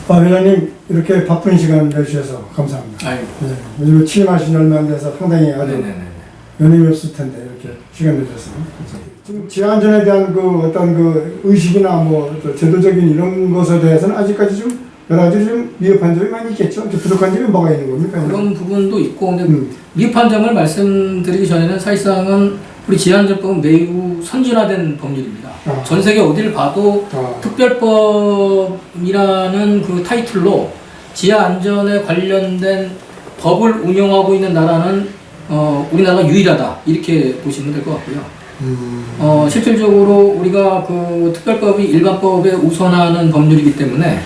회장님 이렇게 바쁜 시간 내주셔서 감사합니다. 아이고. 네, 요즘 취임하신 얼마 안 돼서 상당히 아주 네네네. 연임이 없을 텐데 이렇게 시간 내주셔서 지금 지하안전에 대한 그 어떤 그 의식이나 뭐 제도적인 이런 것에 대해서는 아직까지 좀 여러 가지 좀 미흡한 점이 많이 있겠죠. 부족한 점이 뭐가 있는 겁니까? 그런 부분도 있고, 근데 미흡한 점을 말씀드리기 전에는 사실상은 우리 지하안전법은 매우 선진화된 법률입니다. 전 세계 어디를 봐도 특별법이라는 그 타이틀로 지하안전에 관련된 법을 운영하고 있는 나라는 우리나라가 유일하다 이렇게 보시면 될 것 같고요. 실질적으로 우리가 그 특별법이 일반법에 우선하는 법률이기 때문에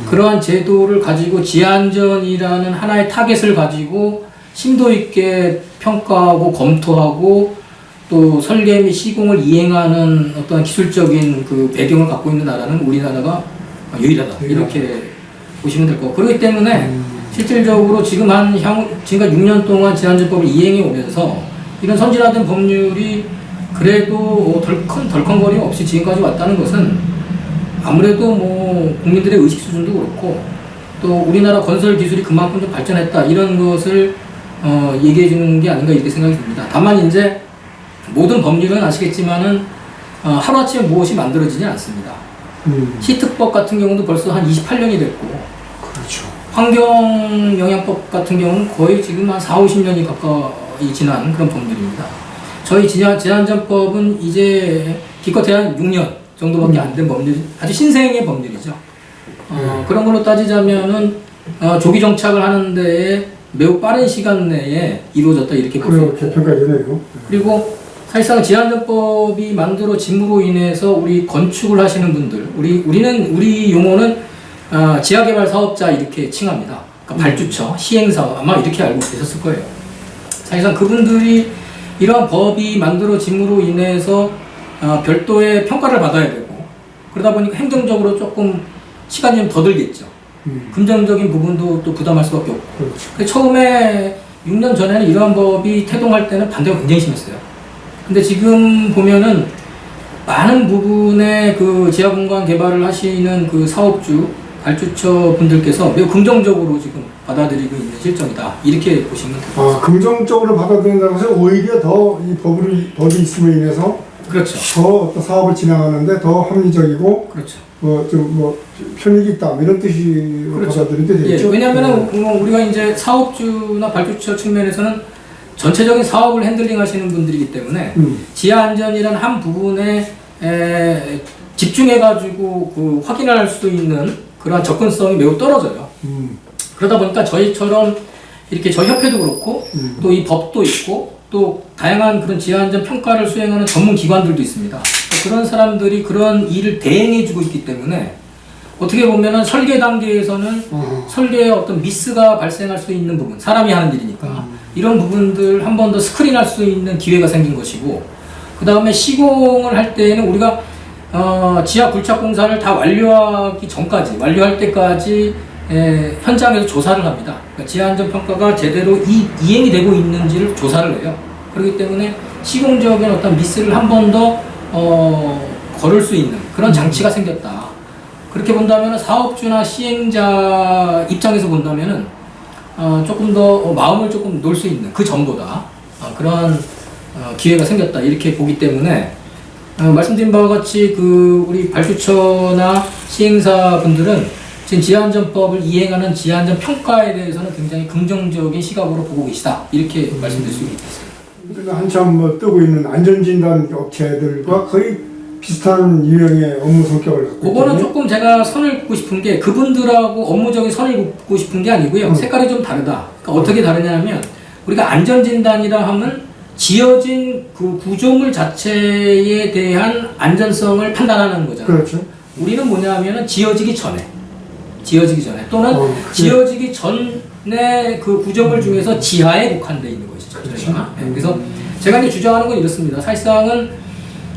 그러한 제도를 가지고 지하안전이라는 하나의 타겟을 가지고 심도 있게 평가하고 검토하고 또 설계 및 시공을 이행하는 어떤 기술적인 그 배경을 갖고 있는 나라는 우리나라가 유일하다 이렇게 보시면 될 거고, 그렇기 때문에 실질적으로 지금까지 6년 동안 지하안전법을 이행해 오면서 이런 선진화된 법률이 그래도 덜컹거림 없이 지금까지 왔다는 것은 아무래도 뭐 국민들의 의식 수준도 그렇고 또 우리나라 건설 기술이 그만큼 좀 발전했다 이런 것을 얘기해 주는 게 아닌가 이렇게 생각이 듭니다. 다만 이제 모든 법률은 아시겠지만은 하루아침에 무엇이 만들어지지 않습니다. 시특법 같은 경우도 벌써 한 28년이 됐고, 그렇죠. 환경영향법 같은 경우는 거의 지금 한 40-50년이 가까이 지난 그런 법률입니다. 저희 지하안전법은 이제 기껏해야 한 6년 정도밖에 안 된 법률, 아주 신생의 법률이죠. 그런 걸로 따지자면은 조기 정착을 하는 데에 매우 빠른 시간 내에 이루어졌다 이렇게 볼 수 있고, 개편까지네요. 그리고 사실상 지하안전법이 만들어짐으로 인해서 우리 건축을 하시는 분들, 우리 용어는 지하개발 사업자 이렇게 칭합니다. 그러니까 발주처, 시행사업 아마 이렇게 알고 계셨을 거예요. 사실상 그분들이 이러한 법이 만들어짐으로 인해서 별도의 평가를 받아야 되고, 그러다 보니까 행정적으로 조금 시간이 좀 더 들겠죠. 금전적인 부분도 또 부담할 수밖에 없고. 그렇죠. 처음에 6년 전에는 이러한 법이 태동할 때는 반대가 굉장히 심했어요. 근데 지금 보면은 많은 부분의 그 지하공간 개발을 하시는 그 사업주, 발주처 분들께서 매우 긍정적으로 지금 받아들이고 있는 실정이다 이렇게 보시면 됩니다. 긍정적으로 받아들인다고 해서 오히려 더 이 법이 있음으로 인해서 그렇죠. 더 어떤 사업을 진행하는데 더 합리적이고, 그렇죠. 편익이 있다 이런 뜻으로 그렇죠. 받아들이게 되겠죠. 예, 왜냐하면 우리가 이제 사업주나 발주처 측면에서는 전체적인 사업을 핸들링 하시는 분들이기 때문에 지하안전이라는 한 부분에 집중해가지고 그 확인할 수 있는 그러한 접근성이 매우 떨어져요. 그러다 보니까 저희처럼 이렇게 저희 협회도 그렇고 또 이 법도 있고 또 다양한 그런 지하안전 평가를 수행하는 전문 기관들도 있습니다. 그런 사람들이 그런 일을 대행해주고 있기 때문에 어떻게 보면은 설계 단계에서는 설계에 어떤 미스가 발생할 수 있는 부분, 사람이 하는 일이니까 이런 부분들 한 번 더 스크린할 수 있는 기회가 생긴 것이고, 그 다음에 시공을 할 때에는 우리가 지하 굴착 공사를 다 완료하기 전까지, 완료할 때까지 현장에서 조사를 합니다. 그러니까 지하안전 평가가 제대로 이행이 되고 있는지를 조사를 해요. 그렇기 때문에 시공적인 어떤 미스를 한 번 더 걸을 수 있는 그런 장치가 생겼다. 그렇게 본다면 사업주나 시행자 입장에서 본다면은 조금 더 마음을 조금 놓을 수 있는 그 전보다 그런 기회가 생겼다 이렇게 보기 때문에 말씀드린 바와 같이 그 우리 발주처나 시행사 분들은 지금 지하안전법을 이행하는 지하안전 평가에 대해서는 굉장히 긍정적인 시각으로 보고 계시다 이렇게 말씀드릴 수 있겠습니다. 한참 뜨고 있는 안전진단 업체들과 거의 비슷한 유형의 업무 성격을 갖고 있거든요. 그거는 조금 제가 선을 긋고 싶은 게 그분들하고 업무적인 선을 긋고 싶은 게 아니고요. 색깔이 좀 다르다. 그러니까 어떻게 다르냐면 우리가 안전진단이라 하면 지어진 그 구조물 자체에 대한 안전성을 판단하는 거잖아요. 그렇죠. 우리는 뭐냐면은 지어지기 전에 또는 지어지기 전에 그 구조물 중에서 지하에 국한되어 있는 것이죠. 네, 그래서 제가 이제 주장하는 건 이렇습니다. 사실상은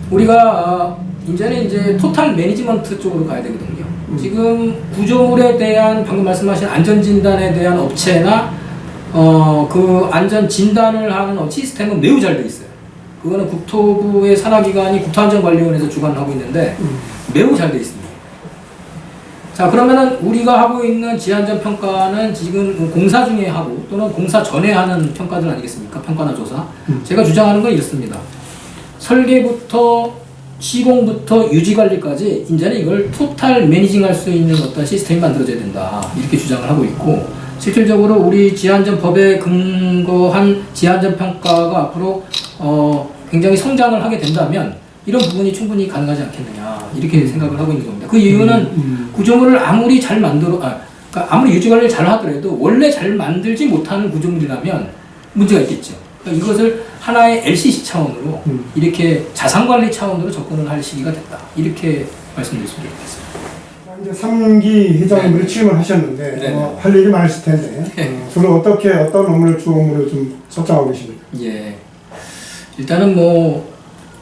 우리가 이제는 이제 토탈 매니지먼트 쪽으로 가야 되거든요. 지금 구조물에 대한 방금 말씀하신 안전진단에 대한 업체나 그 안전진단을 하는 시스템은 매우 잘 돼 있어요. 그거는 국토부의 산하기관이 국토안전관리원에서 주관하고 있는데 매우 잘 돼 있습니다. 자, 그러면은 우리가 하고 있는 지안전 평가는 지금 공사 중에 하고 또는 공사 전에 하는 평가들 아니겠습니까? 평가나 조사. 제가 주장하는 건 이렇습니다. 설계부터 시공부터 유지관리까지 이제는 이걸 토탈 매니징할 수 있는 어떤 시스템이 만들어져야 된다. 이렇게 주장을 하고 있고, 실질적으로 우리 지안전 법에 근거한 지안전 평가가 앞으로 굉장히 성장을 하게 된다면 이런 부분이 충분히 가능하지 않겠느냐, 이렇게 생각을 하고 있는 겁니다. 그 이유는 구조물을 아무리 잘 그러니까 아무리 유지관리를 잘 하더라도 원래 잘 만들지 못하는 구조물이라면 문제가 있겠죠. 그러니까 이것을 하나의 LCC 차원으로 이렇게 자산관리 차원으로 접근을 할 시기가 됐다, 이렇게 말씀드릴 수 있겠습니다. 이제 3기 회장님으로 취임을 하셨는데 할 일이 많으실 텐데 주로 어떤 업무를 주 업무를 좀 설정하고 계십니까? 예, 일단은 뭐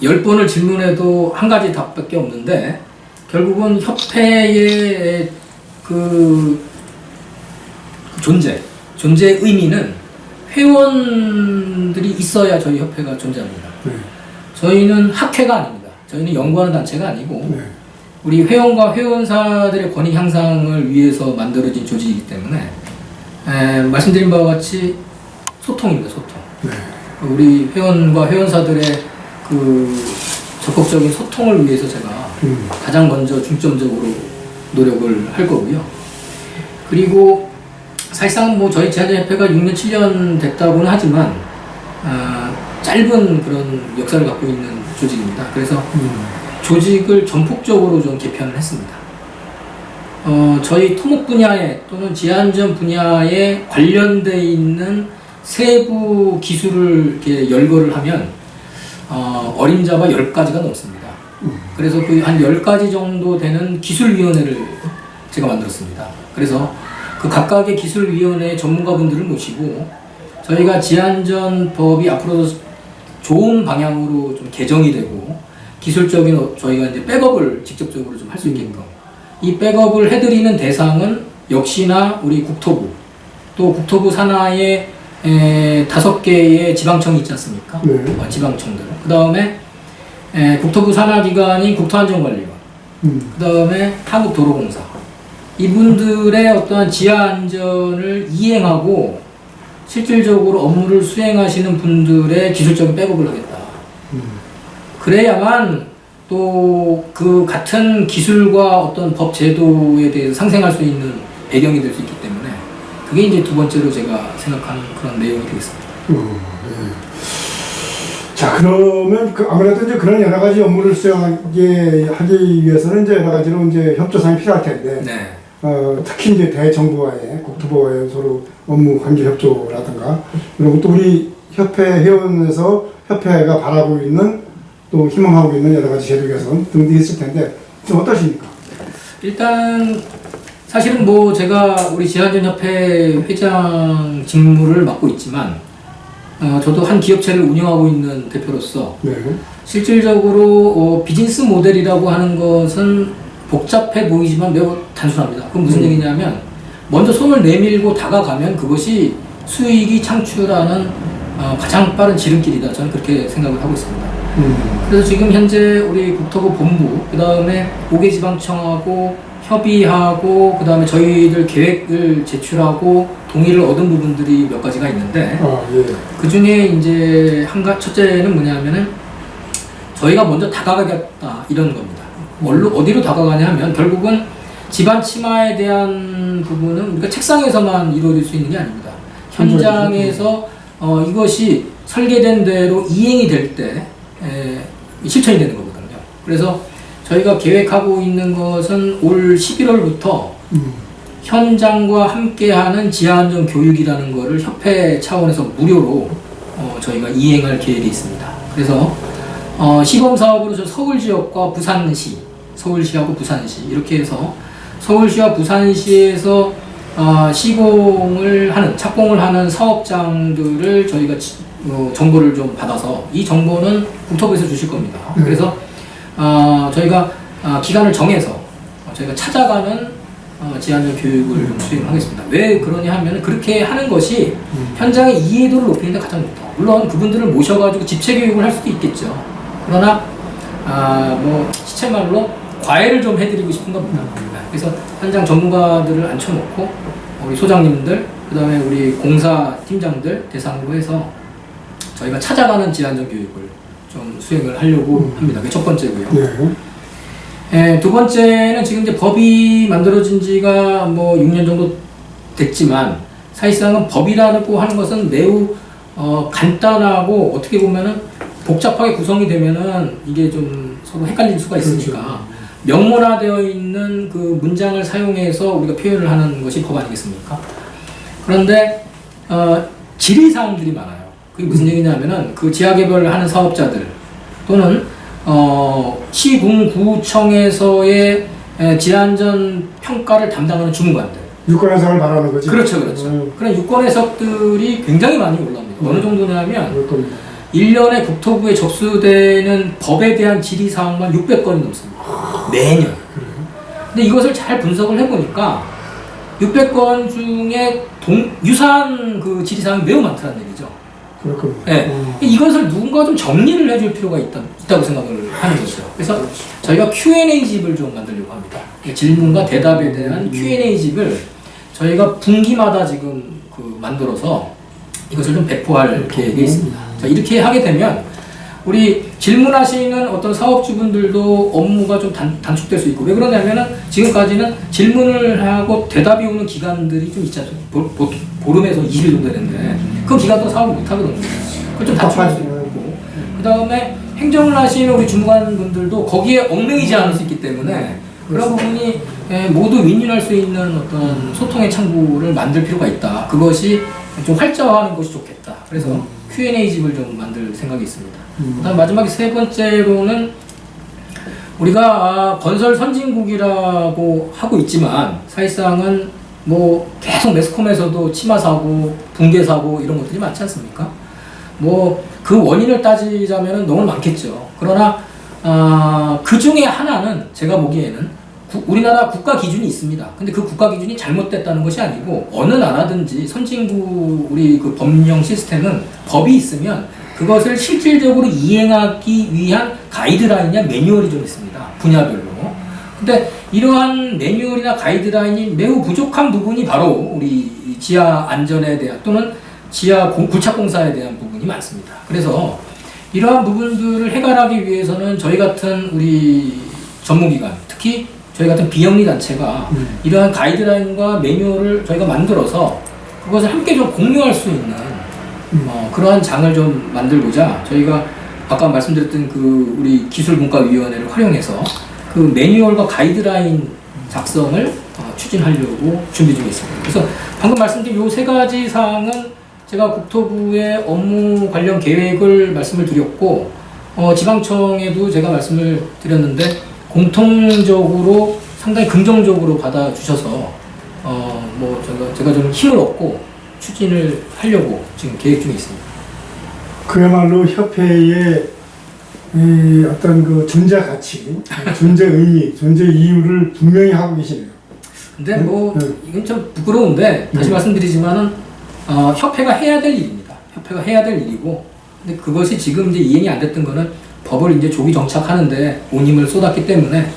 10번을 질문해도 한 가지 답밖에 없는데, 결국은 협회의 그 존재의 의미는 회원들이 있어야 저희 협회가 존재합니다. 저희는 학회가 아닙니다. 저희는 연구하는 단체가 아니고 우리 회원과 회원사들의 권익 향상을 위해서 만들어진 조직이기 때문에 말씀드린 바와 같이 소통입니다. 소통. 우리 회원과 회원사들의 그 적극적인 소통을 위해서 제가 가장 먼저 중점적으로 노력을 할 거고요. 그리고 사실상 뭐 저희 지안전협회가 6년, 7년 됐다고는 하지만 짧은 그런 역사를 갖고 있는 조직입니다. 그래서 조직을 전폭적으로 좀 개편을 했습니다. 저희 토목 분야에 또는 지안전 분야에 관련되어 있는 세부 기술을 이렇게 열거를 하면 어림잡아 10가지가 넘습니다. 그래서 그 한 10가지 정도 되는 기술위원회를 제가 만들었습니다. 그래서 그 각각의 기술위원회 전문가분들을 모시고 저희가 지안전 법이 앞으로 좋은 방향으로 좀 개정이 되고 기술적인 저희가 이제 백업을 직접적으로 좀 할 수 있게끔 이 백업을 해드리는 대상은 역시나 우리 국토부, 또 국토부 산하에 5개의 지방청이 있지 않습니까? 지방청들. 그 다음에 국토부 산하기관인 국토안전관리원, 그 다음에 한국도로공사. 이분들의 어떠한 지하안전을 이행하고 실질적으로 업무를 수행하시는 분들의 기술적인 백업을 하겠다. 그래야만 또 그 같은 기술과 어떤 법 제도에 대해서 상생할 수 있는 배경이 될 수 있기 때문에 그게 이제 두 번째로 제가 생각하는 그런 내용이 되겠습니다. 자, 그러면 아무래도 이제 그런 여러 가지 업무를 수행하게 하기 위해서는 이제 여러 가지로 이제 협조상이 필요할 텐데, 특히 이제 대정부와의 국토부와의 서로 업무 관계 협조라든가 이런 것도 우리 협회 회원에서 협회가 바라고 있는 또 희망하고 있는 여러 가지 제도 개선 등등이 있을 텐데 좀 어떠십니까? 일단 사실은 뭐 제가 우리 지안전 협회 회장 직무를 맡고 있지만 저도 한 기업체를 운영하고 있는 대표로서 실질적으로 비즈니스 모델이라고 하는 것은 복잡해 보이지만 매우 단순합니다. 그건 무슨 얘기냐면 먼저 손을 내밀고 다가가면 그것이 수익이 창출하는 가장 빠른 지름길이다. 저는 그렇게 생각을 하고 있습니다. 그래서 지금 현재 우리 국토부 본부, 그 다음에 5개 지방청하고 협의하고, 그 다음에 저희들 계획을 제출하고 동의를 얻은 부분들이 몇 가지가 있는데, 그 중에 이제 첫째는 뭐냐면은 저희가 먼저 다가가겠다, 이런 겁니다. 어디로 다가가냐 하면 결국은 집안 치마에 대한 부분은 우리가 책상에서만 이루어질 수 있는 게 아닙니다. 현장에서 이것이 설계된 대로 이행이 될 때 실천이 되는 거거든요. 그래서 저희가 계획하고 있는 것은 올 11월부터 현장과 함께하는 지하안전 교육이라는 거를 협회 차원에서 무료로 저희가 이행할 계획이 있습니다. 그래서 시범 사업으로 저 서울 지역과 부산시, 서울시하고 부산시 이렇게 해서 서울시와 부산시에서 시공을 하는, 착공을 하는 사업장들을 저희가 정보를 좀 받아서 이 정보는 국토부에서 주실 겁니다. 그래서 저희가 기간을 정해서 저희가 찾아가는 지하안전 교육을 좀 수행하겠습니다. 왜 그러냐 하면 그렇게 하는 것이 현장의 이해도를 높이는 데 가장 좋다. 물론 그분들을 모셔가지고 집체 교육을 할 수도 있겠죠. 그러나 뭐 시체말로 과외를 좀 해드리고 싶은 겁니다. 그래서 현장 전문가들을 앉혀놓고 우리 소장님들, 그 다음에 우리 공사 팀장들 대상으로 해서 저희가 찾아가는 지안전 교육을 좀 수행을 하려고 합니다. 그게 첫 번째고요. 네. 두 번째는 지금 이제 법이 만들어진 지가 뭐 6년 정도 됐지만 사실상은 법이라고 하는 것은 매우 간단하고 어떻게 보면은 복잡하게 구성이 되면은 이게 좀 서로 헷갈릴 수가 있으니까 그렇죠. 명문화되어 있는 그 문장을 사용해서 우리가 표현을 하는 것이 법 아니겠습니까? 그런데 질의사항들이 많아요. 그게 무슨 얘기냐면은 그 지하개발을 하는 사업자들 또는 시군구청에서의 지하안전 평가를 담당하는 주무관들, 유권 해석을 말하는 거지. 그렇죠. 그런 유권 해석들이 굉장히 많이 올라옵니다. 어느 정도냐면 그럴 겁니다. 1년에 국토부에 접수되는 법에 대한 질의사항만 600건이 넘습니다. 매년. 근데 이것을 잘 분석을 해보니까 600건 중에 유사한 그 질의사항이 매우 많다는 얘기죠. 그럴 겁니다. 네. 이것을 누군가 좀 정리를 해줄 필요가 있다고 생각을 하는 거죠. 그래서 저희가 Q&A집을 좀 만들려고 합니다. 질문과 대답에 대한 Q&A집을 저희가 분기마다 지금 만들어서 이것을 좀 배포할 계획이 있습니다. 자, 이렇게 하게 되면 우리 질문하시는 어떤 사업주분들도 업무가 좀 단축될 수 있고, 왜 그러냐면은 지금까지는 질문을 하고 대답이 오는 기간들이 좀 있지 않습니까? 보름에서 20일 정도 되는데 그 기간 동안 사업을 못 하거든요. 그걸 좀 단축할 수 있고, 그 다음에 행정을 하시는 우리 주무관분들도 거기에 얽매이지 않을 수 있기 때문에 그런 부분이 모두 윈윈할 수 있는 어떤 소통의 창구를 만들 필요가 있다. 그것이 좀 활자화하는 것이 좋겠다. 그래서 Q&A집을 좀 만들 생각이 있습니다. 그다음 마지막에 세 번째로는 우리가 건설 선진국이라고 하고 있지만 사실상은 뭐 계속 매스컴에서도 치마 사고, 붕괴 사고 이런 것들이 많지 않습니까? 뭐 그 원인을 따지자면은 너무 많겠죠. 그러나 그 중에 하나는 제가 보기에는 우리나라 국가 기준이 있습니다. 근데 그 국가 기준이 잘못됐다는 것이 아니고 어느 나라든지 선진국 우리 그 법령 시스템은 법이 있으면 그것을 실질적으로 이행하기 위한 가이드라인이나 매뉴얼이 좀 있습니다. 분야별로. 근데 이러한 매뉴얼이나 가이드라인이 매우 부족한 부분이 바로 우리 지하 안전에 대한 또는 지하 굴착공사에 대한 부분이 많습니다. 그래서 이러한 부분들을 해결하기 위해서는 저희 같은 우리 전문기관, 특히 저희 같은 비영리 단체가 이러한 가이드라인과 매뉴얼을 저희가 만들어서 그것을 함께 좀 공유할 수 있는 그러한 장을 좀 만들고자 저희가 아까 말씀드렸던 그 우리 기술문과위원회를 활용해서 그 매뉴얼과 가이드라인 작성을 추진하려고 준비 중에 있습니다. 그래서 방금 말씀드린 이 세 가지 사항은 제가 국토부의 업무 관련 계획을 말씀을 드렸고 지방청에도 제가 말씀을 드렸는데 공통적으로 상당히 긍정적으로 받아주셔서 뭐 제가 좀 힘을 얻고 추진을 하려고 지금 계획 중에 있습니다. 그야말로 협회의 이 어떤 그 존재 가치, 존재 의미, 존재 이유를 분명히 하고 계시네요. 근데 뭐 이건 좀 부끄러운데 다시 말씀드리지만은 협회가 해야 될 일입니다. 협회가 해야 될 일이고, 근데 그것이 지금 이제 이행이 안 됐던 거는 법을 이제 조기 정착하는데 온 힘을 쏟았기 때문에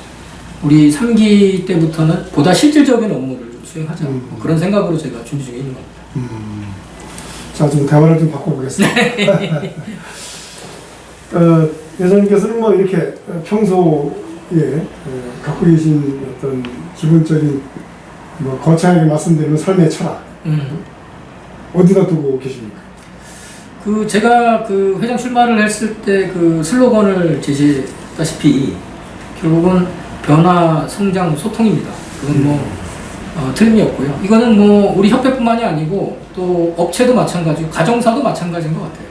우리 3기 때부터는 보다 실질적인 업무를 좀 수행하자. 그런 생각으로 제가 준비 중에 있는 겁니다. 자, 좀 대화를 좀 바꿔보겠습니다. 예선님께서는 뭐 이렇게 평소에 갖고 계신 어떤 기본적인 뭐 거창하게 말씀드리는 삶의 철학 어디다 두고 계십니까? 제가 그 회장 출마를 했을 때 그 슬로건을 제시했다시피 결국은 변화, 성장, 소통입니다. 그건 뭐 틀림이 없고요. 이거는 뭐 우리 협회뿐만이 아니고 또 업체도 마찬가지고 가정사도 마찬가지인 것 같아요.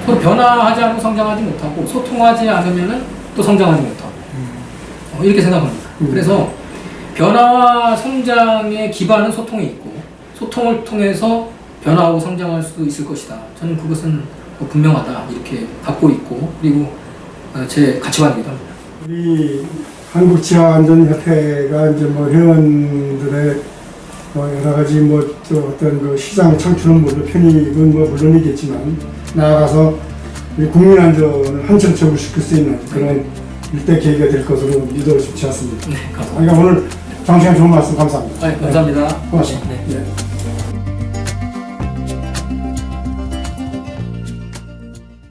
서로 변화하지 않고 성장하지 못하고 소통하지 않으면은 또 성장하지 못하고 이렇게 생각합니다. 그래서 변화와 성장의 기반은 소통에 있고 소통을 통해서 변화하고 성장할 수 있을 것이다. 저는 그것은 분명하다 이렇게 갖고 있고 그리고 제 가치관이기도 합니다. 우리 한국지하안전협회가 이제 뭐 회원들의 여러 가지 어떤 그 시장 창출은 편익은 물론이겠지만 나아가서 우리 국민 안전을 한층 접수시킬 수 있는 그런 일대 계기가 될 것으로 믿어 싶지 않습니다. 네, 감사합니다. 그러니까 오늘 장시간 좋은 말씀 감사합니다. 감사합니다. 고맙습니다. 네. 예.